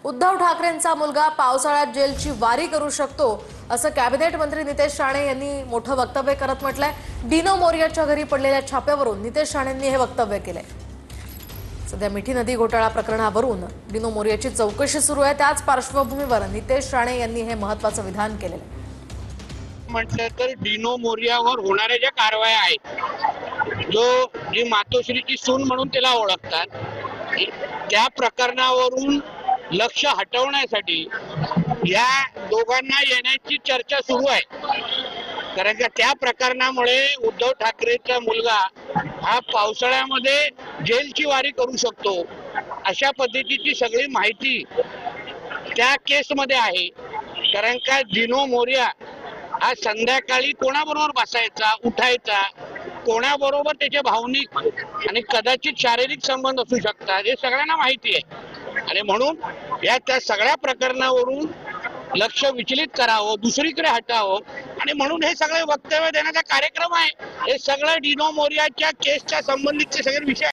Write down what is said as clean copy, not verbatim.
उद्धव ठाकरेंचा मुलगा पावसाळ्यात जेलची वारी करू शकतो असं कॅबिनेट मंत्री नितेश राणे यांनी मोठं वक्तव्य करत म्हटलंय। डिनो मोरियाच्या घरी पडलेल्या छाप्यावरून नितेश राणेंनी हे वक्तव्य केलंय। सध्या मिठी नदी घोटाळा प्रकरणावरून डिनो मोरियाची चौकशी सुरू आहे। त्याच पार्श्वभूमीवर नितेश राणे यांनी हे महत्त्वाचं विधान केलेलं आहे। म्हटलं तर डिनो मोरियावर होणाऱ्या ज्या कारवाया आहेत, जी मातोश्रीची सून म्हणून त्याला ओळखतात, त्या प्रकरणावरून लक्ष हटवण्यासाठी या दोघांना येण्याची चर्चा सुरू आहे। कारण का त्या प्रकरणामुळे उद्धव ठाकरेचा मुलगा हा पावसाळ्यामध्ये जेलची वारी करू शकतो अशा पद्धतीची सगळी माहिती त्या केसमध्ये आहे। कारण का डिनो मोरिया हा संध्याकाळी कोणाबरोबर बसायचा, उठायचा, कोणाबरोबर त्याचे भावनिक आणि कदाचित शारीरिक संबंध असू शकतात, हे सगळ्यांना माहिती आहे। आणि म्हणून या त्या सगळ्या प्रकरणावरून लक्ष विचलित करावं, दुसरीकडे हटावं, आणि म्हणून हे सगळे वक्तव्य देण्याचा कार्यक्रम आहे। हे सगळं डिनो मोरियाच्या केसच्या संबंधितचे सगळे विषय